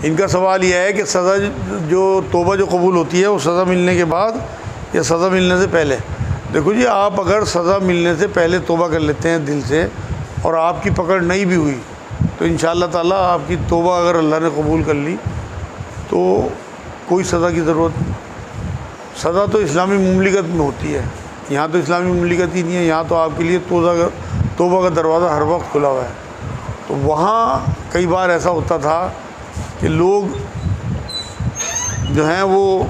ان کا سوال یہ ہے کہ سزا جو توبہ جو قبول ہوتی ہے وہ سزا ملنے کے بعد یا سزا ملنے سے پہلے؟ دیکھو جی، آپ اگر سزا ملنے سے پہلے توبہ کر لیتے ہیں دل سے اور آپ کی پکڑ نہیں بھی ہوئی تو انشاءاللہ تعالیٰ آپ کی توبہ اگر اللہ نے قبول کر لی تو کوئی سزا کی ضرورت نہیں۔ سزا تو اسلامی مملکت میں ہوتی ہے، یہاں تو اسلامی مملکت ہی نہیں ہے، یہاں تو آپ کے لیے توبہ کا دروازہ ہر وقت کھلا ہوا ہے۔ تو وہاں کئی بار ایسا ہوتا تھا کہ لوگ جو ہیں وہ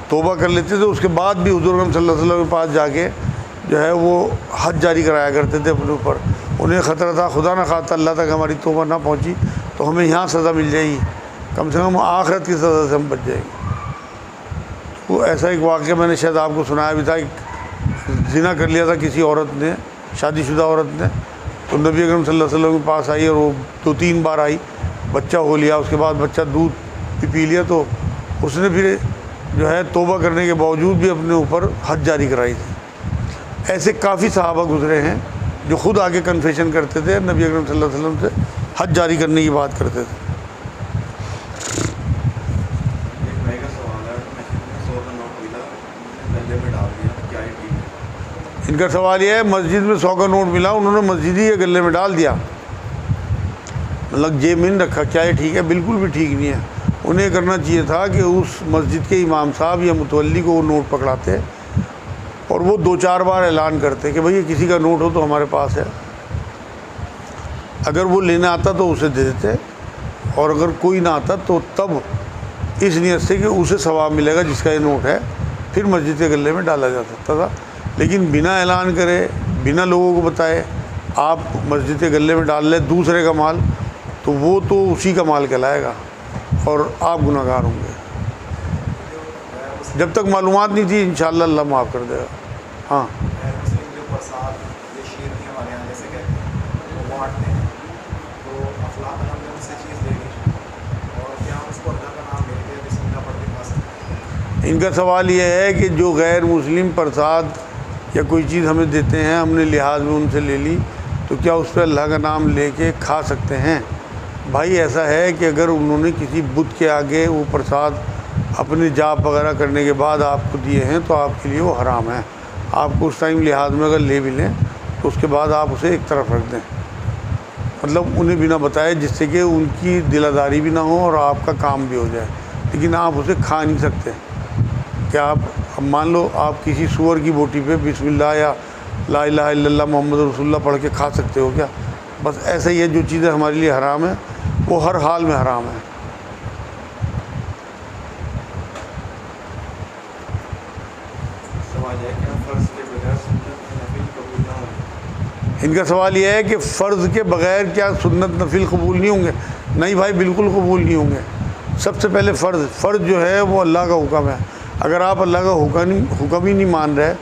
توبہ کر لیتے تھے، اس کے بعد بھی حضور اکرم صلی اللہ علیہ وسلم کے پاس جا کے جو ہے وہ حد جاری کرایا کرتے تھے اپنے اوپر۔ انہیں خطرہ تھا خدا نہ خواستہ اللہ تک ہماری توبہ نہ پہنچی تو ہمیں یہاں سزا مل جائے گی، کم سے کم آخرت کی سزا سے ہم بچ جائیں گے۔ تو ایسا ایک واقعہ میں نے شاید آپ کو سنایا بھی تھا، ایک زنا کر لیا تھا کسی عورت نے، شادی شدہ عورت نے، تو نبی اکرم صلی اللہ علیہ وسلم کے پاس آئی اور وہ 2-3 بار آئی، بچہ ہو لیا، اس کے بعد بچہ دودھ بھی پی لیا، تو اس نے پھر جو ہے توبہ کرنے کے باوجود بھی اپنے اوپر حد جاری کرائی تھی۔ ایسے کافی صحابہ گزرے ہیں جو خود آگے کنفیشن کرتے تھے، نبی اکرم صلی اللہ علیہ وسلم سے حد جاری کرنے کی بات کرتے تھے۔ ان کا سوال یہ ہے، مسجد میں 100 کا نوٹ ملا، انہوں نے مسجد ہی گلے میں ڈال دیا، مطلب جیب میں نہیں رکھا، کیا یہ ٹھیک ہے؟ بالکل بھی ٹھیک نہیں ہے۔ انہیں کرنا چاہیے تھا کہ اس مسجد کے امام صاحب یا متولی کو وہ نوٹ پکڑاتے اور وہ 2-4 بار اعلان کرتے کہ بھئی یہ کسی کا نوٹ ہو تو ہمارے پاس ہے، اگر وہ لینا آتا تو اسے دے دیتے، اور اگر کوئی نہ آتا تو تب اس نیت سے کہ اسے ثواب ملے گا جس کا یہ نوٹ ہے، پھر مسجد کے گلے میں ڈالا جا سکتا تھا۔ لیکن بنا اعلان کرے، بنا لوگوں کو بتائے آپ مسجد کے گلے میں ڈال لیں دوسرے کا مال، تو وہ تو اسی کا مال کہلائے گا اور آپ گناہ گار ہوں گے۔ جب تک معلومات نہیں تھی انشاءاللہ اللہ معاف کر دے گا۔ ہاں، ان کا سوال یہ ہے کہ جو غیر مسلم پرساد یا کوئی چیز ہمیں دیتے ہیں، ہم نے لحاظ میں ان سے لے لی، تو کیا اس پہ اللہ کا نام لے کے کھا سکتے ہیں؟ بھائی ایسا ہے کہ اگر انہوں نے کسی بت کے آگے وہ پرساد اپنے جاپ وغیرہ کرنے کے بعد آپ کو دیے ہیں تو آپ کے لیے وہ حرام ہے۔ آپ کو اس ٹائم لحاظ میں اگر لے بھی لیں تو اس کے بعد آپ اسے ایک طرف رکھ دیں، مطلب انہیں بنا بتائے، جس سے کہ ان کی دل آزاری بھی نہ ہو اور آپ کا کام بھی ہو جائے، لیکن آپ اسے کھا نہیں سکتے۔ کہ آپ اب مان لو آپ کسی سور کی بوٹی پہ بسم اللہ یا لا الہ الا اللہ محمد رسول اللہ پڑھ کے کھا سکتے ہو کیا؟ بس ایسا ہی ہے، جو چیزیں ہمارے لیے حرام ہیں وہ ہر حال میں حرام ہے۔ ان کا سوال یہ ہے کہ فرض کے بغیر کیا سنت نفل قبول نہیں ہوں گے؟ نہیں بھائی، بالکل قبول نہیں ہوں گے۔ سب سے پہلے فرض جو ہے وہ اللہ کا حکم ہے۔ اگر آپ اللہ کا حکم ہی نہیں مان رہے،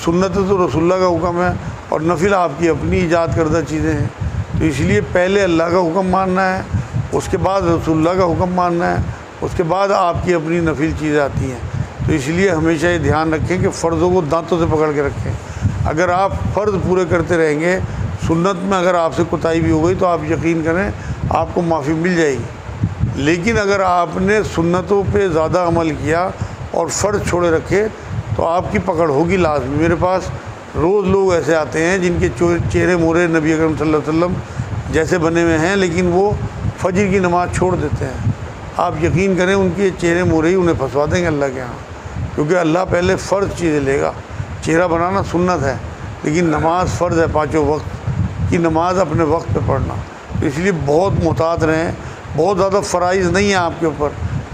سنت تو رسول اللہ کا حکم ہے اور نفل آپ کی اپنی ایجاد کردہ چیزیں ہیں، تو اس لیے پہلے اللہ کا حکم ماننا ہے، اس کے بعد رسول اللہ کا حکم ماننا ہے، اس کے بعد آپ کی اپنی نفل چیزیں آتی ہیں۔ تو اس لیے ہمیشہ یہ دھیان رکھیں کہ فرضوں کو دانتوں سے پکڑ کے رکھیں۔ اگر آپ فرض پورے کرتے رہیں گے، سنت میں اگر آپ سے کوتاہی بھی ہو گئی تو آپ یقین کریں آپ کو معافی مل جائے گی۔ لیکن اگر آپ نے سنتوں پہ زیادہ عمل کیا اور فرض چھوڑے رکھے تو آپ کی پکڑ ہوگی لازمی۔ میرے پاس روز لوگ ایسے آتے ہیں جن کے چہرے مورے نبی اکرم صلی اللہ علیہ وسلم جیسے بنے ہوئے ہیں، لیکن وہ فجر کی نماز چھوڑ دیتے ہیں۔ آپ یقین کریں ان کے چہرے مورے ہی انہیں پھنسوا دیں گے اللہ کے ہاں، کیونکہ اللہ پہلے فرض چیزیں لے گا۔ چہرہ بنانا سنت ہے، لیکن نماز فرض ہے، 5 وقت کی نماز اپنے وقت پہ پڑھنا۔ اس لیے بہت محتاط رہیں، بہت زیادہ فرائض نہیں ہیں آپ کے اوپر،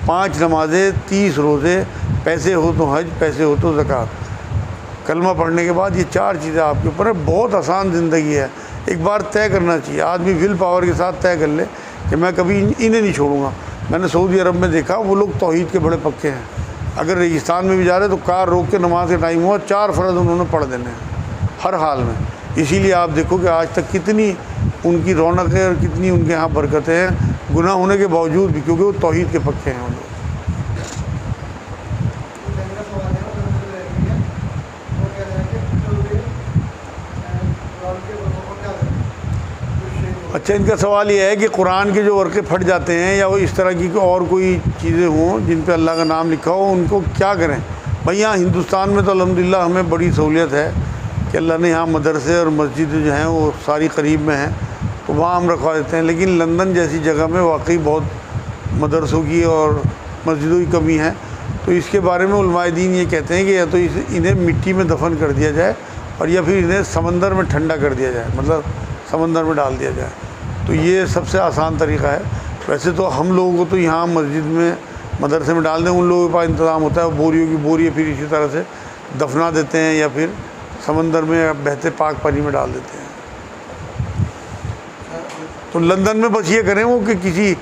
5 نمازیں، 30 روزے، پیسے ہو تو حج، پیسے ہو تو زکوٰۃ۔ کلمہ پڑھنے کے بعد یہ 4 چیزیں آپ کے اوپر ہے۔ بہت آسان زندگی ہے، ایک بار طے کرنا چاہیے، آدمی ول پاور کے ساتھ طے کر لے کہ میں کبھی انہیں نہیں چھوڑوں گا۔ میں نے سعودی عرب میں دیکھا وہ لوگ توحید کے بڑے پکے ہیں، اگر ریگستان میں بھی جا رہے تو کار روک کے نماز کے ٹائم ہوا 4 فرض انہوں نے پڑھ دینے ہیں ہر حال میں۔ اسی لیے آپ دیکھو کہ آج تک کتنی ان کی رونقیں اور کتنی ان کے یہاں برکتیں ہیں، گناہ ہونے کے باوجود بھی، کیونکہ وہ توحید کے پکے ہیں وہ لوگ۔ اچھا، ان کا سوال یہ ہے کہ قرآن کے جو ورقے پھٹ جاتے ہیں یا وہ اس طرح کی اور کوئی چیزیں ہوں جن پہ اللہ کا نام لکھا ہو، ان کو کیا کریں؟ بھائی یہاں ہندوستان میں تو الحمدللہ ہمیں بڑی سہولیت ہے کہ اللہ نے یہاں مدرسے اور مسجد جو ہیں وہ ساری قریب میں ہیں، تو وہاں ہم رکھوا دیتے ہیں۔ لیکن لندن جیسی جگہ میں واقعی بہت مدرسوں کی اور مسجدوں کی کمی ہے، تو اس کے بارے میں علماء دین یہ کہتے ہیں کہ یا تو انہیں مٹی میں دفن کر دیا جائے اور یا پھر انہیں سمندر میں ٹھنڈا کر دیا جائے، مطلب سمندر میں ڈال دیا جائے، تو یہ سب سے آسان طریقہ ہے۔ ویسے تو ہم لوگوں کو تو یہاں مسجد میں مدرسے میں ڈال دیں، ان لوگوں کے پاس انتظام ہوتا ہے، بوریوں کی بوری پھر اسی طرح سے دفنا دیتے ہیں یا پھر سمندر میں بہتے پاک پانی میں ڈال دیتے ہیں۔ تو لندن میں بس یہ کریں وہ کہ کسی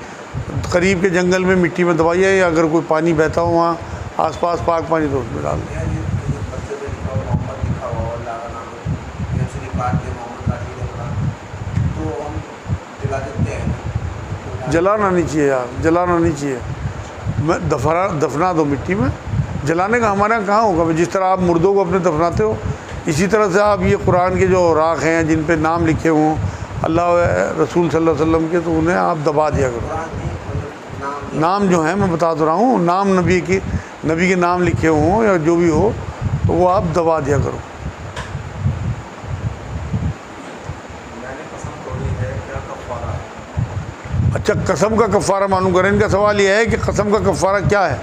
قریب کے جنگل میں مٹی میں دبائیے، یا اگر کوئی پانی بہتا ہو وہاں آس پاس پاک پانی تو اس میں ڈال دیں۔ جلانا نہیں چاہیے یار، جلانا نہیں چاہیے، میں دفنا دو مٹی میں، جلانے کا ہمارے یہاں کہاں ہوگا؟ جس طرح آپ مردوں کو اپنے دفناتے ہو، اسی طرح سے آپ یہ قرآن کے جو اوراق ہیں جن پہ نام لکھے ہوں اللہ رسول صلی اللہ علیہ وسلم کے، تو انہیں آپ دبا دیا کرو۔ نام جو ہیں میں بتا تو رہا ہوں، نام نبی کے نام لکھے ہوں یا جو بھی ہو، تو وہ آپ دبا دیا کرو۔ اچھا، قسم کا کفارہ معلوم کریں۔ ان کا سوال یہ ہے کہ قسم کا کفارہ کیا ہے؟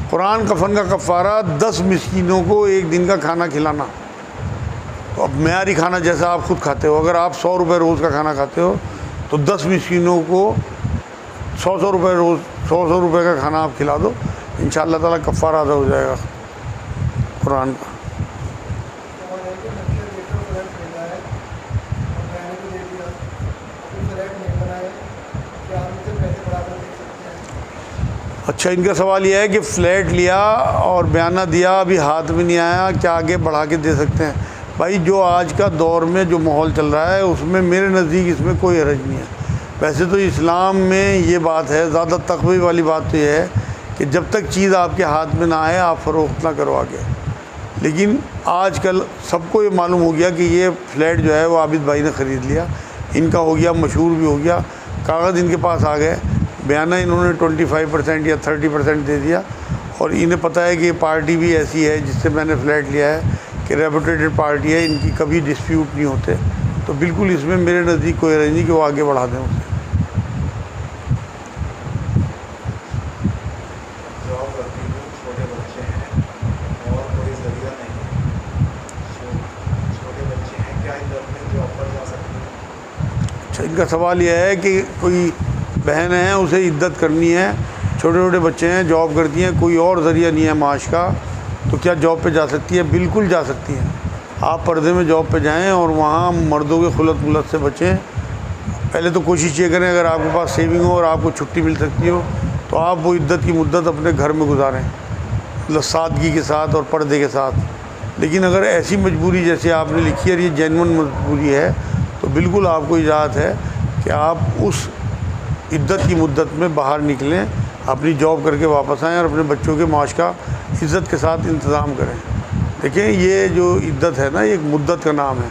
قرآن کفن کا کفارہ 10 مسکینوں کو ایک دن کا کھانا کھلانا۔ تو اب معیاری کھانا جیسا آپ خود کھاتے ہو، اگر آپ 100 روپے روز کا کھانا کھاتے ہو تو 10 مسکینوں کو 100 روپے روز، 100 روپے کا کھانا آپ کھلا دو، انشاءاللہ تعالیٰ کفارہ ادا ہو جائے گا قرآن کا۔ اچھا، ان کا سوال یہ ہے کہ فلیٹ لیا اور بیانہ دیا، ابھی ہاتھ میں نہیں آیا، کیا آگے بڑھا کے دے سکتے ہیں؟ بھائی جو آج کا دور میں جو ماحول چل رہا ہے اس میں میرے نزدیک اس میں کوئی حرج نہیں ہے۔ ویسے تو اسلام میں یہ بات ہے، زیادہ تقوی والی بات تو یہ ہے کہ جب تک چیز آپ کے ہاتھ میں نہ آئے آپ فروخت نہ کرو آگے۔ لیکن آج کل سب کو یہ معلوم ہو گیا کہ یہ فلیٹ جو ہے وہ عابد بھائی نے خرید لیا، ان کا ہو گیا، مشہور بھی ہو گیا، کاغذ ان کے پاس آ گئے، بیانہ انہوں نے 25% یا 30% دے دیا، اور انہیں پتہ ہے کہ یہ پارٹی بھی ایسی ہے جس سے میں نے فلیٹ لیا ہے کہ ریپوٹیڈ پارٹی ہے، ان کی کبھی ڈسپیوٹ نہیں ہوتے، تو بالکل اس میں میرے نزدیک کوئی حرج نہیں کہ وہ آگے بڑھا دیں اسے۔ اچھا، ان کا سوال یہ ہے کہ کوئی بہن ہے، اسے عدت کرنی ہے، چھوٹے چھوٹے بچے ہیں، جاب کرتی ہیں، کوئی اور ذریعہ نہیں ہے معاش کا، تو کیا جاب پہ جا سکتی ہے؟ بالکل جا سکتی ہیں۔ آپ پردے میں جاب پہ جائیں اور وہاں مردوں کے خلط ملت سے بچیں۔ پہلے تو کوشش یہ کریں اگر آپ کے پاس سیونگ ہو اور آپ کو چھٹی مل سکتی ہو تو آپ وہ عدت کی مدت اپنے گھر میں گزاریں، مطلب سادگی کے ساتھ اور پردے کے ساتھ۔ لیکن اگر ایسی مجبوری جیسے آپ نے لکھی ہے اور یہ جینون مجبوری ہے تو بالکل آپ کو اجازت ہے کہ آپ اس عدت کی مدت میں باہر نکلیں، اپنی جاب کر کے واپس آئیں اور اپنے بچوں کے معاش کا عزت کے ساتھ انتظام کریں۔ دیکھیں یہ جو عدت ہے نا، یہ ایک مدت کا نام ہے۔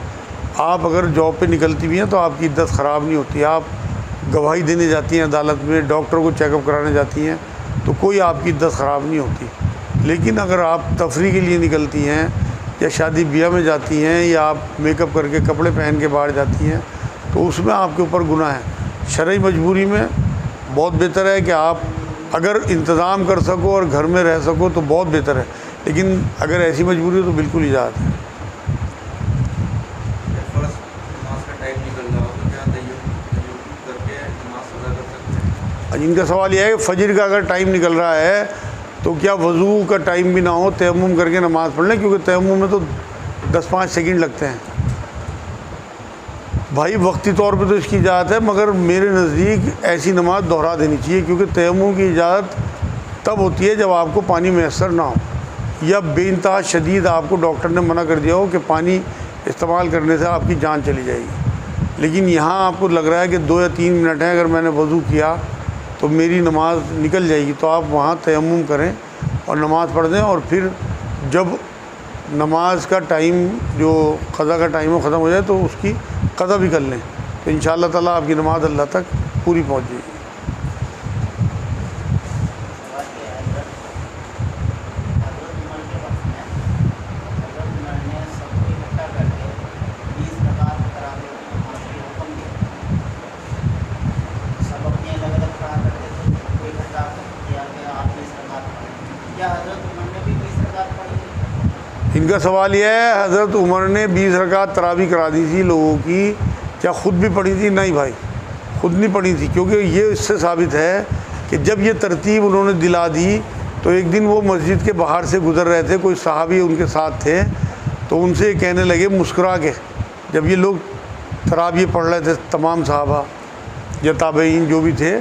آپ اگر جاب پہ نکلتی بھی ہیں تو آپ کی عدت خراب نہیں ہوتی، آپ گواہی دینے جاتی ہیں عدالت میں، ڈاکٹر کو چیک اپ کرانے جاتی ہیں، تو کوئی آپ کی عدت خراب نہیں ہوتی۔ لیکن اگر آپ تفریح کے لیے نکلتی ہیں یا شادی بیاہ میں جاتی ہیں یا آپ میک اپ کر کے کپڑے پہن کے باہر جاتی ہیں تو اس میں آپ کے اوپر گناہ ہے۔ شرعی مجبوری میں بہت بہتر ہے کہ آپ اگر انتظام کر سکو اور گھر میں رہ سکو تو بہت بہتر ہے، لیکن اگر ایسی مجبوری ہو تو بالکل اجازت ہے۔ ان کا سوال یہ ہے کہ فجر کا اگر ٹائم نکل رہا ہے تو کیا وضو کا ٹائم بھی نہ ہو، تیمم کر کے نماز پڑھ لیں؟ کیونکہ تیمم میں تو 10-5 سیکنڈ لگتے ہیں۔ بھائی وقتی طور پہ تو اس کی اجازت ہے، مگر میرے نزدیک ایسی نماز دہرا دینی چاہیے، کیونکہ تیمم کی اجازت تب ہوتی ہے جب آپ کو پانی میسر نہ ہو یا بے انتہا شدید آپ کو ڈاکٹر نے منع کر دیا ہو کہ پانی استعمال کرنے سے آپ کی جان چلی جائے گی۔ لیکن یہاں آپ کو لگ رہا ہے کہ 2 یا 3 منٹ ہیں، اگر میں نے وضو کیا تو میری نماز نکل جائے گی، تو آپ وہاں تیمم کریں اور نماز پڑھ دیں، اور پھر جب نماز کا ٹائم جو قضا کا ٹائم ہو ختم ہو جائے تو اس کی قضا بھی کر لیں۔ تو انشاءاللہ تعالیٰ آپ کی نماز اللہ تک پوری پہنچ جائے گی۔ ان کا سوال یہ ہے حضرت عمر نے 20 رکعت تراویح کرا دی تھی لوگوں کی، کیا خود بھی پڑھی تھی؟ نہیں بھائی، خود نہیں پڑھی تھی، کیونکہ یہ اس سے ثابت ہے کہ جب یہ ترتیب انہوں نے دلا دی تو ایک دن وہ مسجد کے باہر سے گزر رہے تھے، کوئی صحابی ان کے ساتھ تھے، تو ان سے یہ کہنے لگے مسکرا کے، جب یہ لوگ تراویح پڑھ رہے تھے تمام صحابہ یا تابعین جو بھی تھے،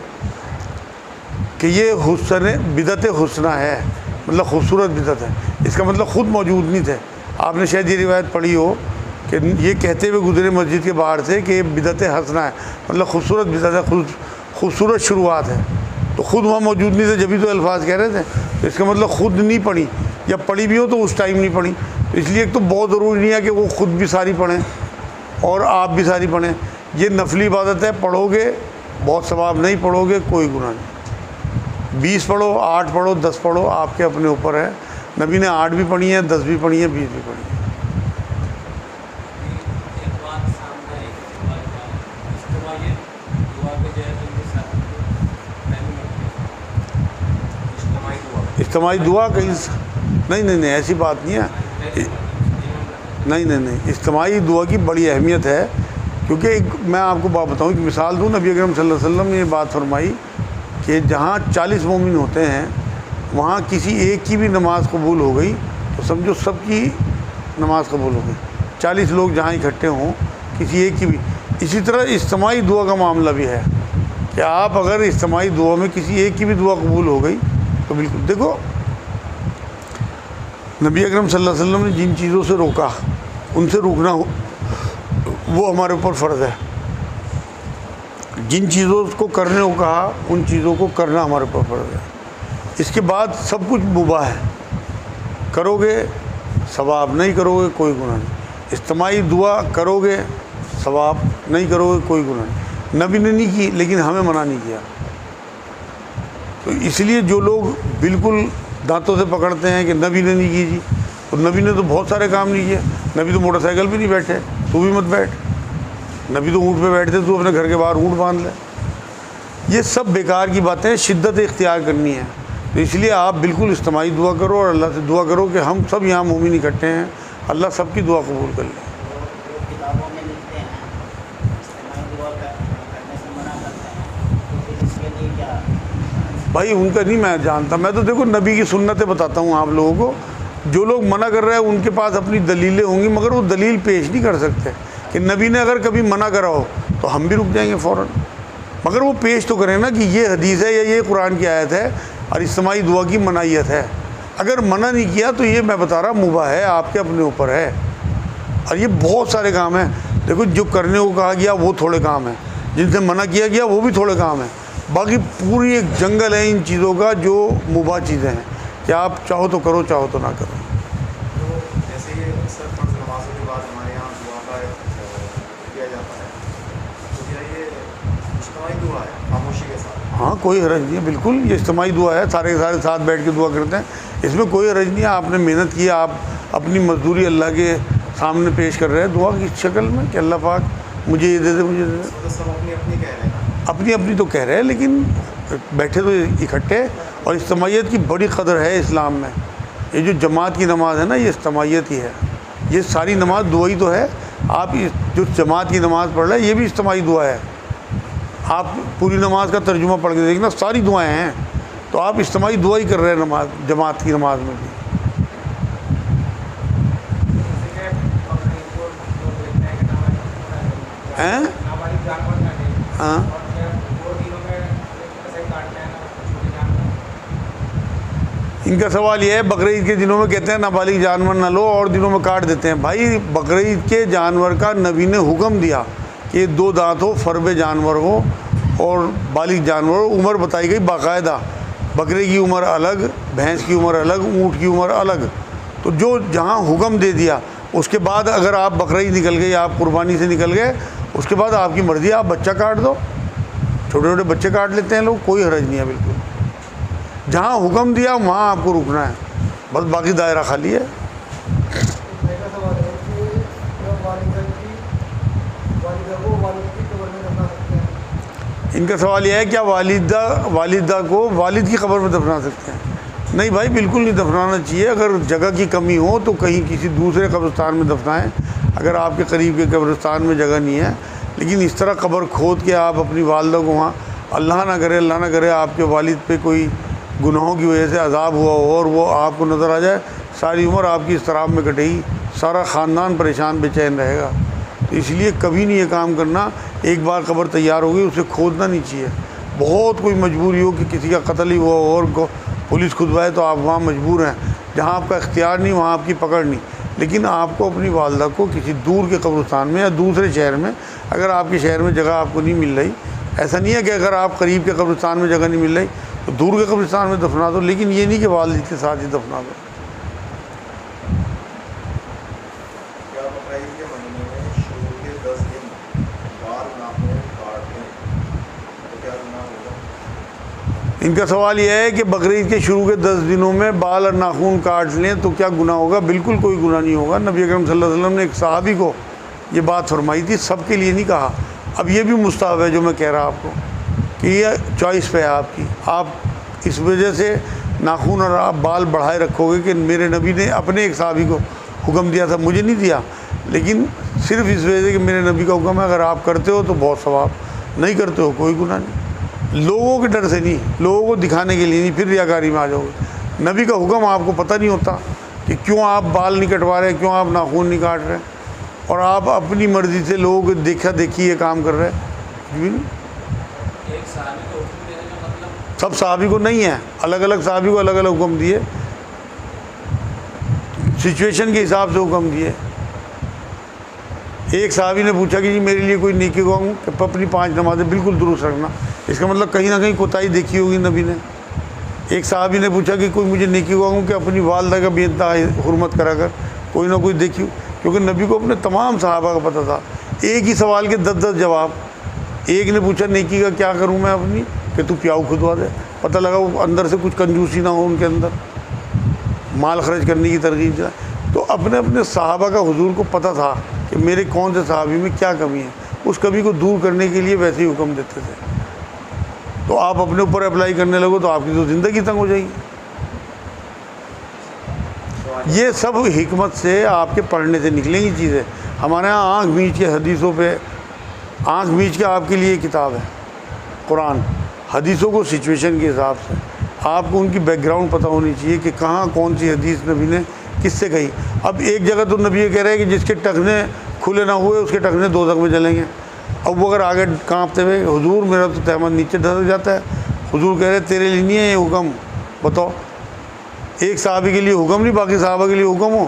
کہ یہ بدعت حسنہ ہے، مطلب خوبصورت بدعت ہے۔ اس کا مطلب خود موجود نہیں تھے، آپ نے شاید یہ روایت پڑھی ہو کہ یہ کہتے ہوئے گزرے مسجد کے باہر سے کہ یہ بدعت حسنہ ہے، مطلب خوبصورت بدعت ہے، خوبصورت شروعات ہے، تو خود وہاں موجود نہیں تھے جبھی تو الفاظ کہہ رہے تھے، تو اس کا مطلب خود نہیں پڑھی، یا پڑھی بھی ہو تو اس ٹائم نہیں پڑھی۔ تو اس لیے ایک تو بہت ضروری نہیں ہے کہ وہ خود بھی ساری پڑھیں اور آپ بھی ساری پڑھیں، یہ نفلی عبادت ہے، پڑھو گے بہت ثواب، نہیں پڑھو گے کوئی گناہ نہیں۔ 20 پڑھو، 8 پڑھو، 10 پڑھو، آپ کے اپنے اوپر ہے۔ نبی نے 8 بھی پڑھی ہیں، 10 بھی پڑھی ہیں، 20 بھی پڑھی ہیں۔ اجتماعی دعا کہیں نہیں ایسی بات نہیں ہے، نہیں، اجتماعی دعا کی بڑی اہمیت ہے، کیونکہ میں آپ کو بات بتاؤں، ایک مثال دوں، نبی اکرم صلی اللہ علیہ وسلم نے یہ بات فرمائی کہ جہاں 40 مومن ہوتے ہیں وہاں کسی ایک کی بھی نماز قبول ہو گئی تو سمجھو سب کی نماز قبول ہو گئی، 40 لوگ جہاں اکٹھے ہوں کسی ایک کی بھی۔ اسی طرح اجتماعی دعا کا معاملہ بھی ہے کہ آپ اگر اجتماعی دعا میں کسی ایک کی بھی دعا قبول ہو گئی تو بالکل، دیکھو نبی اکرم صلی اللہ علیہ وسلم نے جن چیزوں سے روکا ان سے روکنا وہ ہمارے اوپر فرض ہے، جن چیزوں کو کرنے کو کہا ان چیزوں کو کرنا ہمارے اوپر فرض ہے۔ اس کے بعد سب کچھ مباح ہے، کرو گے ثواب، نہیں کرو گے کوئی گناہ نہیں۔ اجتماعی دعا کرو گے ثواب، نہیں کرو گے کوئی گناہ نہیں۔ نبی نے نہیں کی لیکن ہمیں منع نہیں کیا، تو اس لیے جو لوگ بالکل دانتوں سے پکڑتے ہیں کہ نبی نے نہیں کی جی، تو نبی نے تو بہت سارے کام نہیں کیے، نبی تو موٹر سائیکل پہ نہیں بیٹھے، تو بھی مت بیٹھ، نبی تو اونٹ پہ بیٹھتے، تو اپنے گھر کے باہر اونٹ باندھ لے۔ یہ سب بیکار کی باتیں، شدت اختیار کرنی ہے۔ تو اس لیے آپ بالکل اجتماعی دعا کرو اور اللہ سے دعا کرو کہ ہم سب یہاں مومن اکٹھے ہیں، اللہ سب کی دعا قبول کر لے۔ کتابوں میں لکھتے ہیں اجتماعی دعا کرنے سے منع کرتے ہیں، تو پھر اس کے لیے کیا؟ بھائی ان کا نہیں میں جانتا، میں تو دیکھو نبی کی سنتیں بتاتا ہوں آپ لوگوں کو۔ جو لوگ منع کر رہے ہیں ان کے پاس اپنی دلیلیں ہوں گی، مگر وہ دلیل پیش نہیں کر سکتے کہ نبی نے اگر کبھی منع کرا ہو تو ہم بھی رک جائیں گے فوراً، مگر وہ پیش تو کریں نا کہ یہ حدیث ہے یا یہ قرآن کی آیت ہے اور اجتماعی دعا کی منعیت ہے۔ اگر منع نہیں کیا تو یہ میں بتا رہا مباح ہے، آپ کے اپنے اوپر ہے۔ اور یہ بہت سارے کام ہیں، دیکھو جو کرنے کو کہا گیا وہ تھوڑے کام ہیں، جن سے منع کیا گیا وہ بھی تھوڑے کام ہیں، باقی پوری ایک جنگل ہے ان چیزوں کا جو مباح چیزیں ہیں کہ آپ چاہو تو کرو، چاہو تو نہ کرو۔ تو جیسے یہ اکثر فرض نمازوں کے بعد ہمارے یہاں دعا کا کیا جاتا ہے، تو کیا یہ اجتماعی دعا ہے خاموشی کے ساتھ؟ ہاں کوئی حرج نہیں ہے، بالکل یہ اجتماعی دعا ہے، سارے کے سارے ساتھ بیٹھ کے دعا کرتے ہیں، اس میں کوئی حرج نہیں ہے۔ آپ نے محنت کی، آپ اپنی مزدوری اللہ کے سامنے پیش کر رہے ہیں دعا کی شکل میں کہ اللہ پاک مجھے یہ دے دے، مجھے دے دے۔ سب اپنی اپنی کہہ رہے ہیں، اپنی اپنی تو کہہ رہے ہیں، لیکن بیٹھے تو اکٹھے، اور اجتماعیت کی بڑی قدر ہے اسلام میں۔ یہ جو جماعت کی نماز ہے نا، یہ اجتماعیت ہی ہے، یہ ساری نماز دعا ہی تو ہے۔ آپ جو جماعت کی نماز پڑھ رہے ہیں یہ بھی اجتماعی دعا ہے، آپ پوری نماز کا ترجمہ پڑھ کے دیکھنا، ساری دعائیں ہیں، تو آپ اجتماعی دعا ہی کر رہے ہیں نماز، جماعت کی نماز میں بھی۔ ہاں ان کا سوال یہ ہے بقرعید کے دنوں میں کہتے ہیں نابالغ جانور نہ لو اور دنوں میں کاٹ دیتے ہیں۔ بھائی بقرعید کے جانور کا نبی نے حکم دیا کہ 2 دانت ہو، فربے جانور ہو اور بالغ جانور ہو، عمر بتائی گئی باقاعدہ، بکرے کی عمر الگ، بھینس کی عمر الگ، اونٹ کی عمر الگ، تو جو جہاں حکم دے دیا اس کے بعد اگر آپ بقرعید نکل گئے یا آپ قربانی سے نکل گئے اس کے بعد آپ کی مرضی ہے، آپ بچہ کاٹ دو، چھوٹے چھوٹے بچے کاٹ لیتے ہیں لوگ، کوئی حرج نہیں ہے بالکل. جہاں حکم دیا وہاں آپ کو رکنا ہے، بس باقی دائرہ خالی ہے. میرا سوال ہے کہ والدہ کو والد کی قبر میں دفنا سکتے ہیں؟ ان کا سوال یہ ہے کیا والدہ کو والد کی قبر میں دفنا سکتے ہیں؟ نہیں بھائی، بالکل نہیں دفنانا چاہیے. اگر جگہ کی کمی ہو تو کہیں کسی دوسرے قبرستان میں دفنائیں، اگر آپ کے قریب کے قبرستان میں جگہ نہیں ہے. لیکن اس طرح قبر کھود کے آپ اپنی والدہ کو وہاں، اللہ نہ کرے آپ کے والد پہ کوئی گناہوں کی وجہ سے عذاب ہوا ہو اور وہ آپ کو نظر آ جائے، ساری عمر آپ کی اضطراب میں کٹے گی، سارا خاندان پریشان بے چین رہے گا. تو اس لیے کبھی نہیں یہ کام کرنا. ایک بار قبر تیار ہو گئی اسے کھودنا نہیں چاہیے. بہت کوئی مجبوری ہو کہ کسی کا قتل ہی ہوا ہو اور پولیس کھدوائے تو آپ وہاں مجبور ہیں، جہاں آپ کا اختیار نہیں وہاں آپ کی پکڑ نہیں. لیکن آپ کو اپنی والدہ کو کسی دور کے قبرستان میں یا دوسرے شہر میں، اگر آپ کے شہر میں جگہ آپ کو نہیں مل رہی، ایسا نہیں ہے کہ اگر آپ قریب کے قبرستان میں جگہ نہیں مل رہی تو دور کے قبرستان میں دفنا دو، لیکن یہ نہیں کہ والد کے ساتھ ہی دفنا دو. کیا بقرعید کے مہینے میں شروع کے 10 دن بال ناخن کاٹ لیں تو کیا گناہ ہوگا؟ ان کا سوال یہ ہے کہ بقرعید کے شروع کے 10 دنوں میں بال اور ناخن کاٹ لیں تو کیا گناہ ہوگا؟ بالکل کوئی گناہ نہیں ہوگا. نبی اکرم صلی اللہ علیہ وسلم نے ایک صحابی کو یہ بات فرمائی تھی، سب کے لیے نہیں کہا. اب یہ بھی مستحب ہے جو میں کہہ رہا آپ کو کہ یہ چوائس پہ ہے آپ کی. آپ اس وجہ سے ناخن اور آپ بال بڑھائے رکھو گے کہ میرے نبی نے اپنے ایک صحابی کو حکم دیا تھا، مجھے نہیں دیا، لیکن صرف اس وجہ سے کہ میرے نبی کا حکم ہے. اگر آپ کرتے ہو تو بہت ثواب، نہیں کرتے ہو کوئی گناہ نہیں. لوگوں کے ڈر سے نہیں، لوگوں کو دکھانے کے لیے نہیں، پھر ریاکاری میں آ جاؤ گے. نبی کا حکم آپ کو پتہ نہیں ہوتا کہ کیوں آپ بال نہیں کٹوا رہے، کیوں آپ ناخن نہیں کاٹ رہے، اور آپ اپنی مرضی سے لوگوں کو دیکھا دیکھی یہ کام کر رہے ہیں. ایک صحابی کو حکم دینے کا مطلب سب صحابی کو نہیں ہے، الگ الگ صحابی کو الگ الگ حکم دیے، سچویشن کے حساب سے حکم دیے. ایک صحابی نے پوچھا کہ جی میرے لیے کوئی نیکی کہوں کہ اپنی 5 نمازیں بالکل درست رکھنا. اس کا مطلب کہیں نہ کہیں کوتاہی دیکھی ہوگی نبی نے. ایک صحابی نے پوچھا کہ کوئی مجھے نیکی کہوں کہ اپنی والدہ کا بھی انتہا حرمت کرا کر، کوئی نہ کوئی دیکھی، کیونکہ نبی کو اپنے تمام صحابہ کا پتہ تھا. ایک ہی سوال کے 10 جواب. ایک نے پوچھا نیکی کا کیا کروں میں اپنی، کہ تو پیاؤ کھدوا دے. پتہ لگا وہ اندر سے کچھ کنجوسی نہ ہو ان کے اندر، مال خرچ کرنے کی ترغیب جائے. تو اپنے اپنے صحابہ کا حضور کو پتہ تھا کہ میرے کون سے صحابی میں کیا کمی ہے، اس کمی کو دور کرنے کے لیے ویسے ہی حکم دیتے تھے. تو آپ اپنے اوپر اپلائی کرنے لگو تو آپ کی تو زندگی تنگ ہو جائے گی. یہ سب حکمت سے آپ کے پڑھنے سے نکلیں گی چیزیں. ہمارے ہاں آنکھ میچ کے حدیثوں پہ، آنکھ میچ کے آپ کے لیے کتاب ہے قرآن. حدیثوں کو سچویشن کے حساب سے آپ کو ان کی بیک گراؤنڈ پتہ ہونی چاہیے کہ کہاں کون سی حدیث نبی نے کس سے کہی. اب ایک جگہ تو نبی یہ کہہ رہے ہیں کہ جس کے ٹخنے کھلے نہ ہوئے اس کے ٹخنے دوزخ میں جلیں گے. اب وہ اگر آگے کانپتے ہوئے حضور میرا تو تہمت نیچے دھر جاتا ہے، حضور کہہ رہے تیرے لیے نہیں ہے یہ حکم، بتاؤ. ایک صحابی کے لیے حکم نہیں، باقی صحابہ کے لیے حکم ہو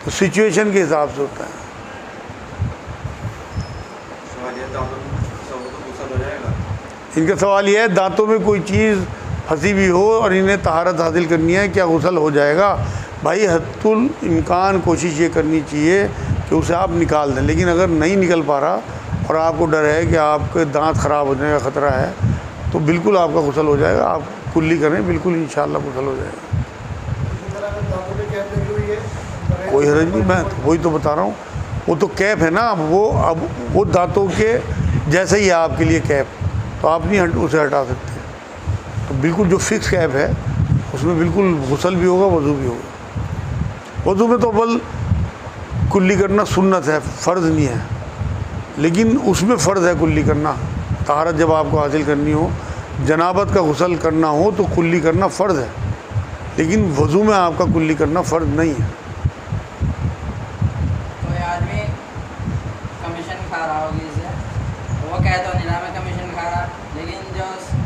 تو سچویشن کے حساب سے ہوتا ہے. سوال یہ دانتوں تو غسل ہو جائے گا؟ ان کا سوال یہ ہے دانتوں میں کوئی چیز پھنسی بھی ہو اور انہیں طہارت حاصل کرنی ہے، کیا غسل ہو جائے گا؟ بھائی حد الامکان کوشش یہ کرنی چاہیے کہ اسے آپ نکال دیں. لیکن اگر نہیں نکل پا رہا اور آپ کو ڈر ہے کہ آپ کے دانت خراب ہو جانے کا خطرہ ہے تو بالکل آپ کا غسل ہو جائے گا. آپ کلی کریں، بالکل انشاءاللہ غسل ہو جائے گا. اسی طرح اگر دانتوں پہ کیپ لگی ہوئی ہے، کوئی حرج نہیں، میں وہی تو بتا رہا ہوں. وہ تو کیپ ہے نا، اب وہ دانتوں کے جیسے ہی ہے آپ کے لیے کیپ، تو آپ نہیں اسے ہٹا سکتے. تو بالکل جو فکس کیپ ہے اس میں بالکل غسل بھی ہوگا، وضو بھی ہوگا. وضو میں تو اول کلی کرنا سنت ہے، فرض نہیں ہے، لیکن اس میں فرض ہے کلی کرنا. طہارت جب آپ کو حاصل کرنی ہو، جنابت کا غسل کرنا ہو تو کلی کرنا فرض ہے، لیکن وضو میں آپ کا کلی کرنا فرض نہیں ہے. کوئی آدمی کمیشن کھا رہا ہوگی اسے، وہ کہہ تو نہیں رہا میں کمیشن کھا رہا، لیکن جو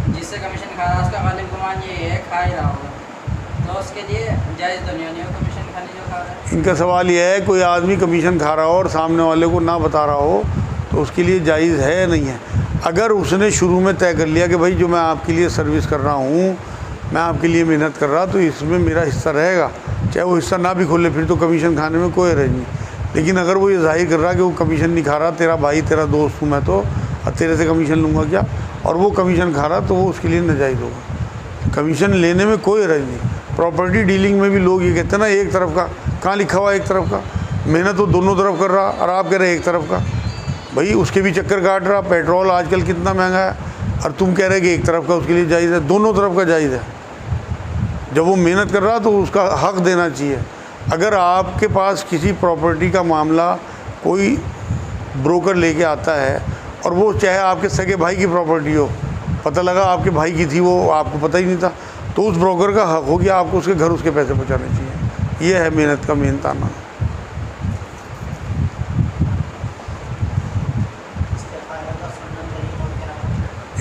جس سے کمیشن کھا رہا اس کا غالب گمان یہ ہے کھا ہی رہا ہوگا، تو اس کے لیے جائز تو نہیں ہونی ہو کمیشن کھانے جو کھا رہا ہے. ان کا سوال یہ ہے کوئی آدمی کمیشن کھا رہا ہو اور سامنے والے کو نہ بتا رہا ہو تو اس کے لیے جائز ہے نہیں ہے. اگر اس نے شروع میں طے کر لیا کہ بھائی جو میں آپ کے لیے سروس کر رہا ہوں، میں آپ کے لیے محنت کر رہا تو اس میں میرا حصہ رہے گا، چاہے وہ حصہ نہ بھی کھولے پھر تو کمیشن کھانے میں کوئی حرج نہیں. لیکن اگر وہ یہ ظاہر کر رہا کہ وہ کمیشن نہیں کھا رہا، تیرا بھائی تیرا دوست ہوں میں تو، اور تیرے سے کمیشن لوں گا کیا، اور وہ کمیشن کھا رہا تو وہ اس کے لیے ناجائز ہوگا۔ کمیشن لینے میں کوئی حرج نہیں۔ پراپرٹی ڈیلنگ میں بھی لوگ یہ کہتے ہیں نا ایک طرف کا، کہاں لکھا ہوا ایک طرف کا؟ محنت وہ دونوں طرف کر رہا اور آپ کہہ رہے ایک طرف کا۔ بھائی اس کے بھی چکر کاٹ رہا، پیٹرول آج کل کتنا مہنگا ہے، اور تم کہہ رہے کہ ایک طرف کا اس کے لیے جائز ہے۔ دونوں طرف کا جائز ہے۔ جب وہ محنت کر رہا تو اس کا حق دینا چاہیے۔ اگر آپ کے پاس کسی پراپرٹی کا معاملہ کوئی بروکر لے کے آتا ہے اور وہ چاہے آپ کے سگے بھائی کی پراپرٹی ہو، پتہ لگا آپ کے بھائی کی تھی، وہ آپ کو پتہ ہی نہیں تھا، تو اس بروکر کا حق ہو کہ آپ کو اس کے گھر اس کے پیسے پہنچانے چاہیے۔ یہ ہے محنت کا مین تانا۔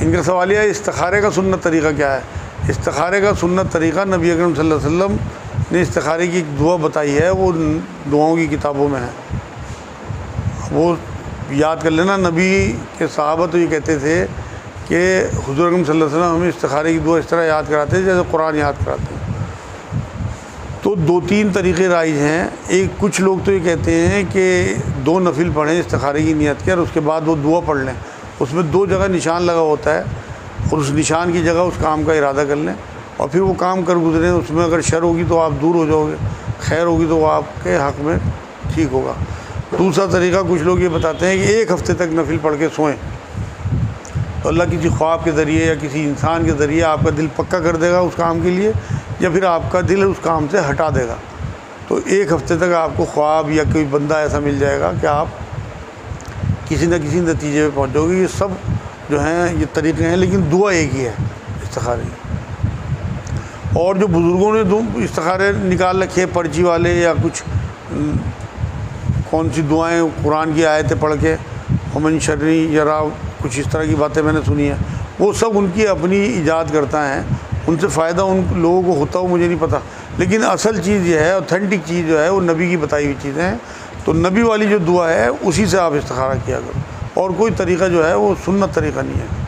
ان کا سوال یہ ہے استخارے کا سنت طریقہ کیا ہے؟ استخارے کا سنت طریقہ نبی اکرم صلی اللہ علیہ وسلم نے استخارے کی ایک دعا بتائی ہے، وہ دعاؤں کی کتابوں میں ہے، وہ یاد کر لینا۔ نبی کے صحابہ تو یہ کہتے تھے کہ حضور اکرم صلی اللہ علیہ وسلم ہمیں استخارے کی دعا اس طرح یاد کراتے ہیں جیسے قرآن یاد کراتے ہیں۔ تو 2-3 طریقے رائج ہیں۔ ایک کچھ لوگ تو یہ کہتے ہیں کہ 2 نفل پڑھیں استخارے کی نیت کے، اور اس کے بعد وہ دعا پڑھ لیں۔ اس میں 2 جگہ نشان لگا ہوتا ہے، اور اس نشان کی جگہ اس کام کا ارادہ کر لیں، اور پھر وہ کام کر گزریں۔ اس میں اگر شر ہوگی تو آپ دور ہو جاؤ گے، خیر ہوگی تو وہ آپ کے حق میں ٹھیک ہوگا۔ دوسرا طریقہ کچھ لوگ یہ بتاتے ہیں کہ 1 ہفتے تک نفل پڑھ کے سوئیں، تو اللہ کسی خواب کے ذریعے یا کسی انسان کے ذریعے آپ کا دل پکا کر دے گا اس کام کے لیے، یا پھر آپ کا دل اس کام سے ہٹا دے گا۔ تو 1 ہفتے تک آپ کو خواب یا کوئی بندہ ایسا مل جائے گا کہ آپ کسی نہ کسی نتیجے پہ پہنچ جاؤ گے۔ یہ سب جو ہیں یہ طریقے ہیں، لیکن دعا ایک ہی ہے استخارے کی۔ اور جو بزرگوں نے استخارے نکال رکھے پرچی والے، یا کچھ کون سی دعائیں قرآن کی آیتیں پڑھ کے ومن شرری یرا، کچھ اس طرح کی باتیں میں نے سنی ہیں، وہ سب ان کی اپنی ایجاد کرتا ہیں، ان سے فائدہ ان لوگوں کو ہوتا ہو مجھے نہیں پتہ، لیکن اصل چیز یہ ہے، اوتھینٹک چیز جو ہے وہ نبی کی بتائی ہوئی چیزیں ہیں۔ تو نبی والی جو دعا ہے اسی سے آپ استخارہ کیا کرو، اور کوئی طریقہ جو ہے وہ سنت طریقہ نہیں ہے۔